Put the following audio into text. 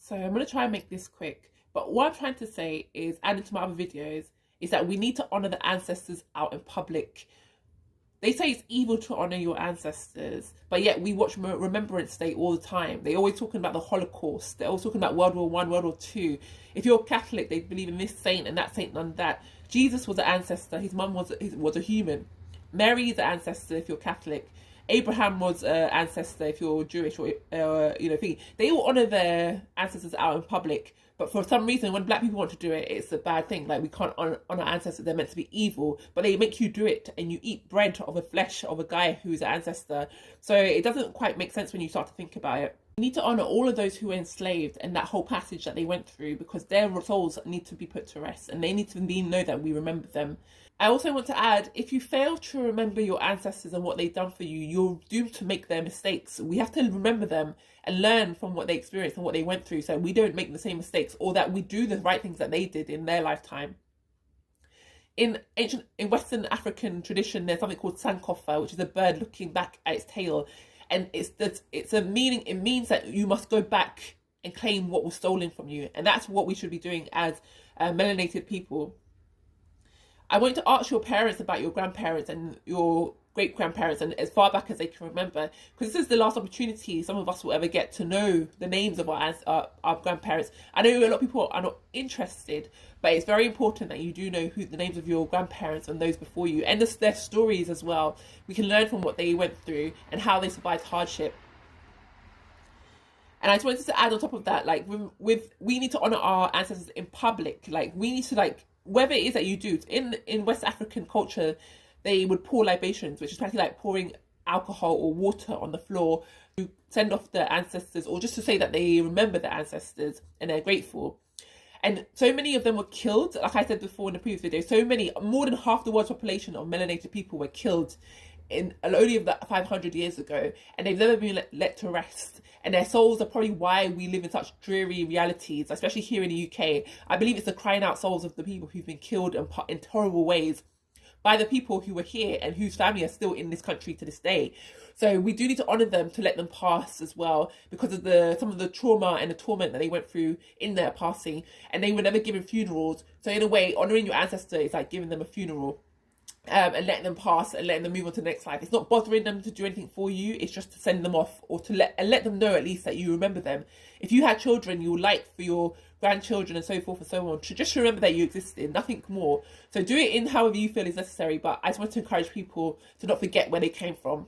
So I'm going to try and make this quick. But what I'm trying to say is, adding to my other videos, is that we need to honour the ancestors out in public. They say it's evil to honour your ancestors, but yet we watch Remembrance Day all the time. They're always talking about the Holocaust. They're always talking about World War One, World War Two. If you're Catholic, they believe in this saint and that saint and that. Jesus was an ancestor. His mum was a human. Mary is an ancestor if you're Catholic. Abraham was an ancestor if you're Jewish, or they all honour their ancestors out in public. But for some reason, when black people want to do it, it's a bad thing. Like, we can't honour ancestors; they're meant to be evil. But they make you do it, and you eat bread of the flesh of a guy who's an ancestor. So it doesn't quite make sense when you start to think about it. We need to honour all of those who were enslaved and that whole passage that they went through, because their souls need to be put to rest, and they need to know that we remember them. I also want to add, if you fail to remember your ancestors and what they've done for you, you're doomed to make their mistakes. We have to remember them and learn from what they experienced and what they went through, so we don't make the same mistakes, or that we do the right things that they did in their lifetime. In Western African tradition, there's something called sankofa, which is a bird looking back at its tail. And it's a meaning. It means that you must go back and claim what was stolen from you. And that's what we should be doing as melanated people. I want to ask your parents about your grandparents and your great-grandparents, and as far back as they can remember, because this is the last opportunity some of us will ever get to know the names of our grandparents. I know a lot of people are not interested, but it's very important that you do know who the names of your grandparents and those before you, and their stories as well. We can learn from what they went through and how they survived hardship. And I just wanted to add on top of that, like, we need to honour our ancestors in public. Like, we need to, like, whatever it is that you do, in West African culture, they would pour libations, which is practically like pouring alcohol or water on the floor to send off their ancestors, or just to say that they remember their ancestors and they're grateful. And so many of them were killed, like I said before in the previous video. So many, more than half the world's population of melanated people were killed in only of that 500 years ago, and they've never been let to rest. And their souls are probably why we live in such dreary realities, especially here in the UK. I believe it's the crying out souls of the people who've been killed in horrible ways by the people who were here and whose family are still in this country to this day. So we do need to honour them, to let them pass as well, because of some of the trauma and the torment that they went through in their passing, and they were never given funerals. So in a way, honouring your ancestor is like giving them a funeral. And letting them pass and letting them move on to the next life. It's not bothering them to do anything for you. It's just to send them off, or to let them know at least that you remember them. If you had children, you would like for your grandchildren and so forth and so on to just remember that you existed, nothing more. So do it in however you feel is necessary. But I just want to encourage people to not forget where they came from.